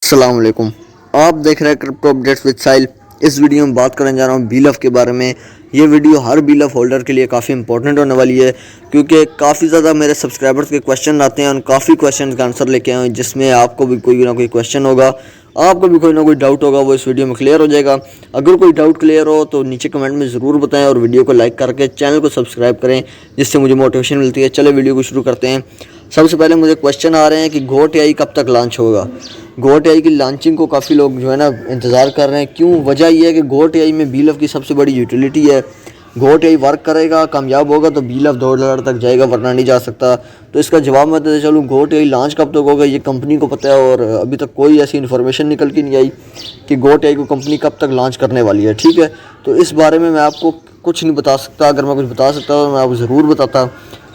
अस्सलाम वालेकुम। आप देख रहे हैं क्रिप्टो अपडेट्स विद साहिल। इस वीडियो में बात करने जा रहा हूँ बीलफ के बारे में। ये वीडियो हर बीलफ होल्डर के लिए काफ़ी इंपॉर्टेंट होने वाली है, क्योंकि काफ़ी ज़्यादा मेरे सब्सक्राइबर्स के क्वेश्चन आते हैं और काफ़ी क्वेश्चन का आंसर लेके आए हैं, जिसमें आपको भी कोई ना कोई क्वेश्चन होगा, आपको भी कोई ना कोई डाउट होगा, वो इस वीडियो में क्लियर हो जाएगा। अगर कोई डाउट क्लियर हो तो नीचे कमेंट में ज़रूर बताएं और वीडियो को लाइक करके चैनल को सब्सक्राइब करें, जिससे मुझे मोटिवेशन मिलती है। चले वीडियो को शुरू करते हैं। सबसे पहले मुझे क्वेश्चन आ रहे हैं कि गोट एआई कब तक लॉन्च होगा। गोट एआई की लॉन्चिंग को काफ़ी लोग जो है ना इंतज़ार कर रहे हैं। क्यों? वजह यह है कि गोट एआई में बीलफ की सबसे बड़ी यूटिलिटी है। गोट एआई वर्क करेगा, कामयाब होगा तो बीलफ $2 तक जाएगा, वरना नहीं जा सकता। तो इसका जवाब मैं देते चलूँ, गोट एआई लॉन्च कब तक होगा ये कंपनी को पता है, और अभी तक कोई ऐसी इन्फॉर्मेशन निकल के नहीं आई कि गोट एआई को कंपनी कब तक लॉन्च करने वाली है। ठीक है, तो इस बारे में मैं आपको कुछ नहीं बता सकता। अगर मैं कुछ बता सकता तो मैं आपको ज़रूर बताता।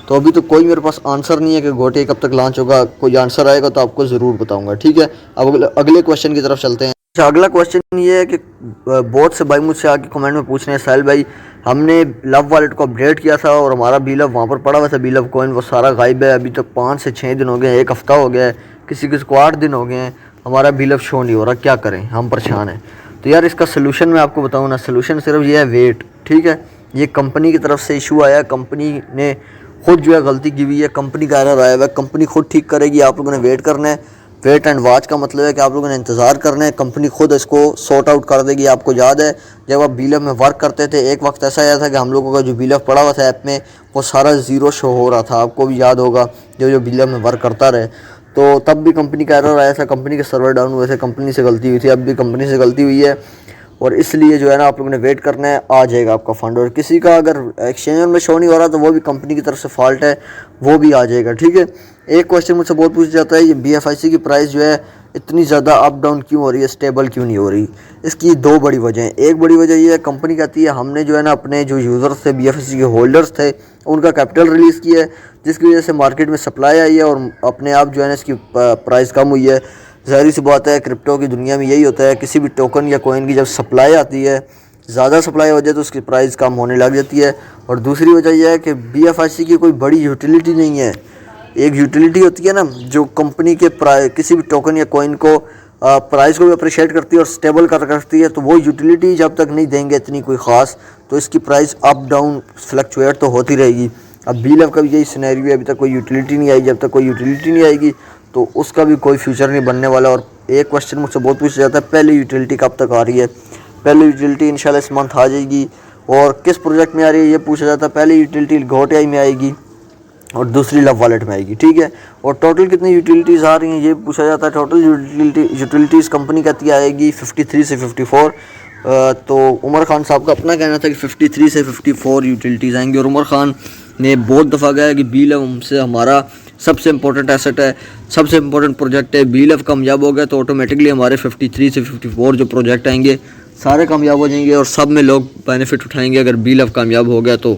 तो अभी तो कोई मेरे पास आंसर नहीं है कि गोट एआई कब तक लॉन्च होगा। कोई आंसर आएगा तो आपको ज़रूर बताऊंगा। ठीक है, अब अगले क्वेश्चन की तरफ चलते हैं। अच्छा, अगला क्वेश्चन ये है कि बहुत से भाई मुझसे आके कमेंट में पूछ रहे हैं, साहिल भाई हमने लव वॉलेट को अपडेट किया था और हमारा बीलफ वहाँ पर पड़ा हुआ था, बीलफ कॉइन वो सारा गायब है। अभी तक 5 से 6 दिन हो गए हैं, 1 हफ़्ता हो गया है, किसी किसी को 8 दिन हो गए हैं, हमारा बीलफ शो नहीं हो रहा, क्या करें, हम परेशान हैं। तो यार इसका सोल्यूशन मैं आपको बताऊँ ना, सोल्यूशन सिर्फ ये है वेट। ठीक है, ये कंपनी की तरफ से इशू आया, कंपनी ने खुद जो है गलती की हुई है, कंपनी का एरर आया हुआ है, कंपनी खुद ठीक करेगी। आप लोगों ने वेट करना है। वेट एंड वॉच का मतलब है कि आप लोगों ने इंतज़ार करना है, कंपनी खुद इसको सॉर्ट आउट कर देगी। आपको याद है जब आप बीलफ में वर्क करते थे, एक वक्त ऐसा आया था कि हम लोगों का जो बीलफ पड़ा हुआ था ऐप में, वो सारा ज़ीरो शो हो रहा था। आपको भी याद होगा जो बीलफ में वर्क करता रहे, तो तब भी कंपनी का एरर आया था, कंपनी के सर्वर डाउन हुए थे, कंपनी से गलती हुई थी। अब भी कंपनी से गलती हुई है और इसलिए जो है ना आप लोगों ने वेट करना है, आ जाएगा आपका फ़ंड। और किसी का अगर एक्सचेंज में शो नहीं हो रहा तो वो भी कंपनी की तरफ से फॉल्ट है, वो भी आ जाएगा। ठीक है, एक क्वेश्चन मुझसे बहुत पूछा जाता है, ये BFIC की प्राइस जो है इतनी ज़्यादा अप डाउन क्यों हो रही है, स्टेबल क्यों नहीं हो रही। इसकी 2 बड़ी वजह हैं। एक बड़ी वजह ये है, कंपनी कहती है हमने जो है ना अपने जो यूज़र्स थे, BFIC के होल्डर्स थे, उनका कैपिटल रिलीज़ किया है, जिसकी वजह से मार्केट में सप्लाई आई है और अपने आप जो है ना इसकी प्राइस कम हुई है। ज़ाहिर सी बात है, क्रिप्टो की दुनिया में यही होता है, किसी भी टोकन या कॉइन की जब सप्लाई आती है, ज़्यादा सप्लाई हो जाए तो उसकी प्राइस कम होने लग जाती है। और दूसरी वजह यह है कि BFIC की कोई बड़ी यूटिलिटी नहीं है। एक यूटिलिटी होती है ना जो कंपनी के किसी भी टोकन या कॉइन को प्राइस को भी अप्रिशिएट करती है और स्टेबल कर रखती है, तो वो यूटिलिटी जब तक नहीं देंगे इतनी कोई ख़ास, तो इसकी प्राइस अप डाउन फ्लक्चुएट तो होती रहेगी। अब बीलफ का भी यही सिनेरियो है, अभी तक कोई यूटिलिटी नहीं आई। जब तक कोई यूटिलिटी नहीं आएगी तो उसका भी कोई फ्यूचर नहीं बनने वाला। और एक क्वेश्चन मुझसे बहुत पूछा जाता है, पहली यूटिलिटी कब तक आ रही है। पहली यूटिलिटी इंशाल्लाह इस मंथ आ जाएगी। और किस प्रोजेक्ट में आ रही है ये पूछा जाता है। पहली यूटिलिटी गोट एआई में आएगी और दूसरी लव वॉलेट में आएगी। ठीक है, और टोटल कितनी यूटिलिटीज़ आ रही हैं ये पूछा जाता है। टोटल यूटिलिटीज़ कंपनी कहती आएगी 53 से 54। तो उमर खान साहब का अपना कहना था कि 53 से 54 यूटिलिटीज़ आएंगी। और उमर खान ने बहुत दफ़ा कहा कि बीलफ हमसे हमारा सबसे इंपॉर्टेंट एसेट है, सबसे इंपॉर्टेंट प्रोजेक्ट है। बीलफ कामयाब हो गया तो ऑटोमेटिकली हमारे 53 से 54 जो प्रोजेक्ट आएंगे सारे कामयाब हो जाएंगे और सब में लोग बेनिफिट उठाएंगे अगर बीलफ कामयाब हो गया तो।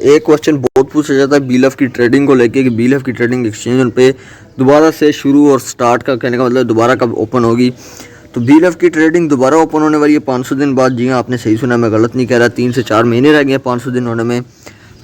एक क्वेश्चन बहुत पूछा जाता है बीलफ की ट्रेडिंग को लेके कि बीलफ की ट्रेडिंग एक्सचेंज पे दोबारा से शुरू और स्टार्ट का कहने का मतलब दोबारा कब ओपन होगी। तो बीलफ की ट्रेडिंग दोबारा ओपन होने वाली है 500 दिन बाद। जी हाँ, आपने सही सुना, मैं गलत नहीं कह रहा। 3 से 4 महीने रह गए हैं 500 दिन होने में।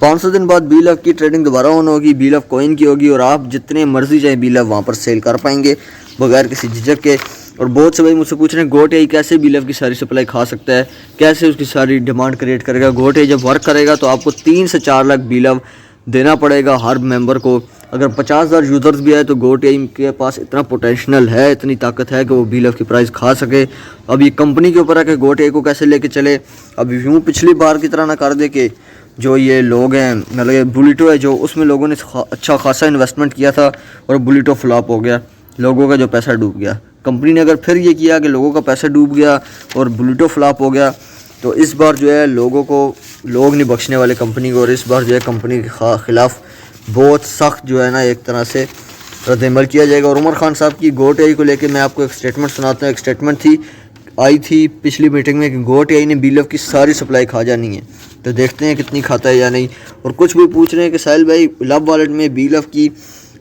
500 दिन बाद बीलफ की ट्रेडिंग दोबारा ऑन होगी, बीलफ कॉइन की होगी और आप जितने मर्जी चाहे बीलफ वहाँ पर सेल कर पाएंगे बगैर किसी झिझक के। और बहुत से भाई मुझसे पूछ रहे हैं गोट एआई कैसे बीलफ की सारी सप्लाई खा सकता है, कैसे उसकी सारी डिमांड क्रिएट करेगा। गोट एआई जब वर्क करेगा तो आपको 3 से 4 लाख बीलफ देना पड़ेगा हर मेंबर को। अगर 50,000 यूज़र्स भी आए तो गोट एआई के पास इतना पोटेंशियल है, इतनी ताकत है कि वो बीलफ की प्राइस खा सके। अब ये कंपनी के ऊपर है कि गोट एआई को कैसे लेके चले। अब यूँ पिछली बार की तरह ना कर दे कि जो ये लोग हैं, मतलब ये बुलिटो है जो, उसमें लोगों ने अच्छा खासा इन्वेस्टमेंट किया था और बुलिटो फ्लॉप हो गया, लोगों का जो पैसा डूब गया। कंपनी ने अगर फिर ये किया कि लोगों का पैसा डूब गया और बुलिटो फ्लॉप हो गया, तो इस बार जो है लोगों को लोग नहीं बख्शने वाले कंपनी को। और इस बार जो है कंपनी के ख़िलाफ़ बहुत सख्त जो है ना एक तरह से रद्द-ए-अमल किया जाएगा। और उमर खान साहब की गोट एआई को लेकर मैं आपको एक स्टेटमेंट सुनाता हूँ। एक स्टेटमेंट आई थी पिछली मीटिंग में कि गोट एआई ने बीलफ की सारी सप्लाई खा जानी है। तो देखते हैं कितनी खाता है या नहीं। और कुछ भी पूछ रहे हैं कि साहिल भाई लव वॉलेट में बीलफ की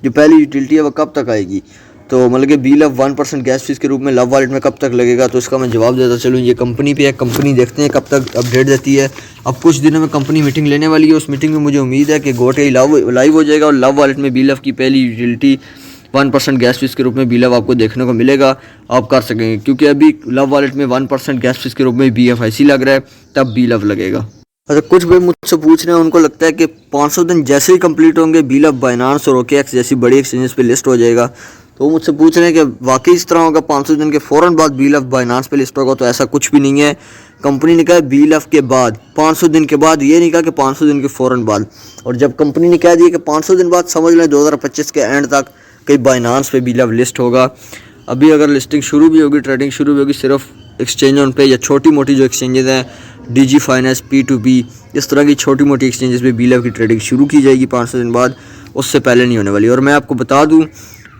जो पहली यूटिलिटी है वो कब तक आएगी। तो मतलब कि बीलफ 1% गैस फीस के रूप में लव वॉलेट में कब तक लगेगा। तो इसका मैं जवाब देता चलूँ, ये कंपनी पे है, कंपनी देखते हैं कब तक अपडेट देती है। अब कुछ दिनों में कंपनी मीटिंग लेने वाली है, उस मीटिंग में मुझे उम्मीद है कि गोट एआई लाइव हो जाएगा और लव वॉलेट में बीलफ की पहली यूटिलिटी 1% गैस फीस के रूप में BLOV आपको देखने को मिलेगा, आप कर सकेंगे। क्योंकि अभी लव वॉलेट में 1% गैस फीस के रूप में BFIC लग रहा है, तब BLOV लगेगा। अच्छा, कुछ भाई मुझसे पूछ रहे हैं, उनको लगता है कि 500 दिन जैसे ही कंप्लीट होंगे BLOV बाइनांस और OKX जैसी बड़ी एक्सचेंजेस पे लिस्ट हो जाएगा। तो वो मुझसे पूछ रहे हैं कि वाकई इस तरह होगा, 500 दिन के फ़ौरन बाद BLOV बाइनांस पे लिस्ट होगा? तो ऐसा कुछ भी नहीं है। कंपनी ने कहा BLOV के बाद 500 दिन के बाद, ये नहीं कहा कि 500 दिन के फ़ौरन बाद। और जब कंपनी ने कह दिया कि 500 दिन बाद, समझ लें 2025 के एंड तक कहीं बाइनांस पे BLOV लिस्ट होगा। अभी अगर लिस्टिंग शुरू भी होगी, ट्रेडिंग शुरू भी होगी, सिर्फ एक्सचेंज ऑन पे या छोटी मोटी जो एक्सचेंजेस हैं, DG फाइनेंस, P2P, इस तरह की छोटी मोटी एक्सचेंजेस पे BLOV की ट्रेडिंग शुरू की जाएगी 500 दिन बाद, उससे पहले नहीं होने वाली। और मैं आपको बता दूं,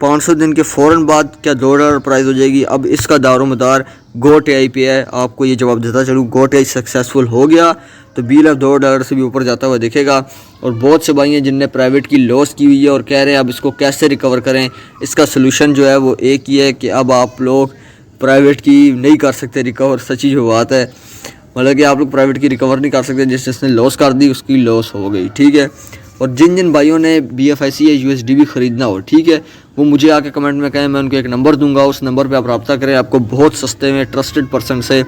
500 दिन के फ़ौरन बाद क्या $2 प्राइस हो जाएगी? अब इसका दारोमदार GOAT-AI पे है। आपको ये जवाब देता चलूँ, GOAT-AI सक्सेसफुल हो गया तो BLOV $2 से भी ऊपर जाता हुआ दिखेगा। और बहुत से भाई हैं जिनने प्राइवेट की लॉस की हुई है और कह रहे हैं अब इसको कैसे रिकवर करें। इसका सलूशन जो है वो एक ही है कि अब आप लोग प्राइवेट की नहीं कर सकते रिकवर। सच्ची जो बात है, मतलब कि आप लोग प्राइवेट की रिकवर नहीं कर सकते। जिसने लॉस कर दी उसकी लॉस हो गई, ठीक है। और जिन जिन भाइयों ने BFIC या USD भी ख़रीदना हो, ठीक है, वो मुझे आके कमेंट में कहें, मैं उनको एक नंबर दूंगा, उस नंबर पे आप रब्ता करें। आपको बहुत सस्ते में ट्रस्टेड पर्सन से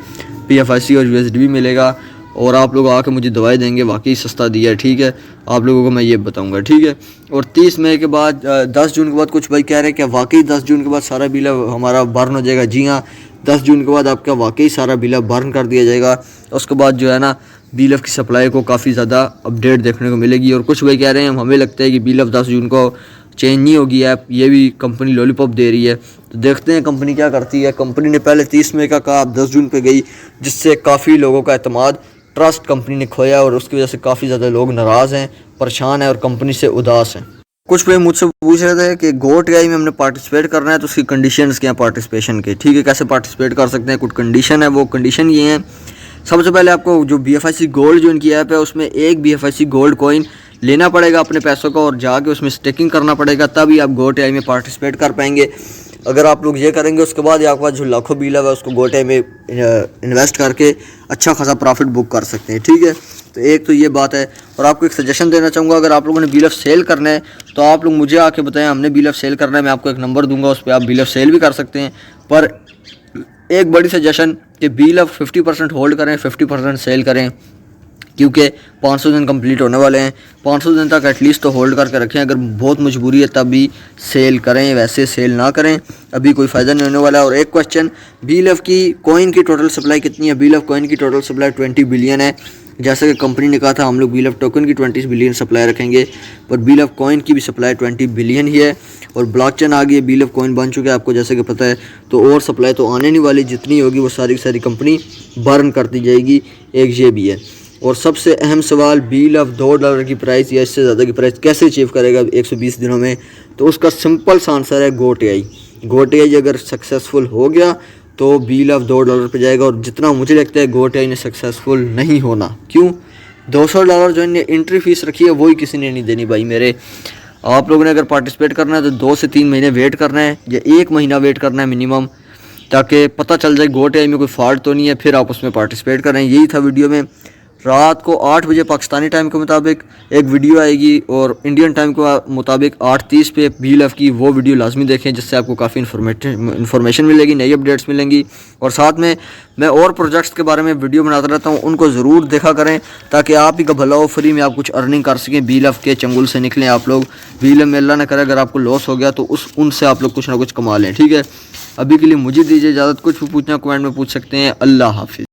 BFIC और USD भी मिलेगा और आप लोग आके मुझे दवाई देंगे वाकई सस्ता दिया है, ठीक है। आप लोगों को मैं ये बताऊंगा, ठीक है। और 30 मई के बाद 10 जून के बाद कुछ भाई कह रहे हैं कि वाकई 10 जून के बाद सारा BLOV हमारा बर्न हो जाएगा। जी हाँ, 10 जून के बाद आपका वाकई सारा BLOV बर्न कर दिया जाएगा। उसके बाद जो है ना, BLOV की सप्लाई को काफ़ी ज़्यादा अपडेट देखने को मिलेगी। और कुछ भाई कह रहे हैं हमें लगता है कि BLOV 10 जून को चेंज नहीं होगी ऐप, ये भी कंपनी लॉलीपॉप दे रही है। तो देखते हैं कंपनी क्या करती है। कंपनी ने पहले 30 मई का कहा, अब 10 जून पे गई, जिससे काफ़ी लोगों का एतमाद, ट्रस्ट कंपनी ने खोया और उसकी वजह से काफ़ी ज़्यादा लोग नाराज़ हैं, परेशान हैं और कंपनी से उदास हैं। कुछ भाई मुझसे पूछ रहे थे कि GOAT-AI में हमने पार्टिसिपेट करना है तो उसकी कंडीशंस क्या हैं पार्टिसिपेशन के, ठीक है, कैसे पार्टिसिपेट कर सकते हैं। कुछ कंडीशन है, वो कंडीशन ये हैं। सबसे पहले आपको जो BFIC गोल्ड जो इनकी ऐप है, उसमें एक BFIC गोल्ड कॉइन लेना पड़ेगा अपने पैसों का और जाके उसमें स्टेकिंग करना पड़ेगा, तभी आप GOAT-AI में पार्टिसिपेट कर पाएंगे। अगर आप लोग ये करेंगे, उसके बाद आपके पास जो लाखों BLOV है उसको GOAT-AI में इन्वेस्ट करके अच्छा खासा प्रॉफिट बुक कर सकते हैं, ठीक है। तो एक तो ये बात है। और आपको एक सजेशन देना चाहूँगा, अगर आप लोगों ने BLOV सेल करना है तो आप लोग मुझे आके बताएं, हमने BLOV सेल करना है, मैं आपको एक नंबर दूंगा, उस पर आप BLOV सेल भी कर सकते हैं। पर एक बड़ी सजेशन कि BLOV 50% होल्ड करें, 50% सेल करें, क्योंकि 500 दिन कंप्लीट होने वाले हैं। 500 दिन तक एटलीस्ट तो होल्ड करके रखें। अगर बहुत मजबूरी है तब भी सेल करें, वैसे सेल ना करें, अभी कोई फ़ायदा नहीं होने वाला है। और एक क्वेश्चन, BLOV की कॉइन की टोटल सप्लाई कितनी है? BLOV कॉइन की टोटल सप्लाई 20 बिलियन है। जैसे कि कंपनी ने कहा था हम लोग BLOV टोकन की 20 बिलियन सप्लाई रखेंगे, पर BLOV कॉइन की भी सप्लाई 20 बिलियन ही है। और ब्लॉकचेन आ गई है, BLOV कॉइन बन चुके हैं, आपको जैसे कि पता है। तो और सप्लाई तो आने नहीं वाली, जितनी होगी वो सारी सारी कंपनी बर्न करती जाएगी, एक ये भी है। और सबसे अहम सवाल, BLOV $2 की प्राइस या इससे ज़्यादा की प्राइस कैसे अचीव करेगा 120 दिनों में? तो उसका सिंपल सा आंसर है GOAT-AI। GOAT-AI अगर सक्सेसफुल हो गया तो BLOV $2 पे जाएगा। और जितना मुझे लगता है GOAT-AI ने सक्सेसफुल नहीं होना। क्यों? $200 जो इन्हें एंट्री फीस रखी है वही किसी ने नहीं देनी भाई मेरे। आप लोगों ने अगर पार्टिसिपेट करना है तो 2 से 3 महीने वेट करना है या 1 महीना वेट करना है मिनिमम, ताकि पता चल जाए GOAT-AI में कोई फॉल्ट तो नहीं है, फिर आप उसमें पार्टिसिपेट करें। यही था वीडियो में। रात को 8 बजे पाकिस्तानी टाइम के मुताबिक एक वीडियो आएगी और इंडियन टाइम के मुताबिक 8:30 पे BLOV की वो वीडियो लाजमी देखें, जिससे आपको काफ़ी इन्फॉर्मेशन मिलेगी, नई अपडेट्स मिलेंगी। और साथ में मैं और प्रोजेक्ट्स के बारे में वीडियो बनाता रहता हूँ, उनको ज़रूर देखा करें ताकि आप ही का भला हो, फ्री में आप कुछ अर्निंग कर सकें, BLOV के चंगुल से निकलें आप लोग। BLOV में अल्लाह न करे अगर आपको लॉस हो गया तो उनसे आप लोग कुछ ना कुछ कमा लें, ठीक है। अभी के लिए मुझे दीजिए इजाज़त। कुछ भी पूछना कमेंट में पूछ सकते हैं। अल्लाह हाफिज़।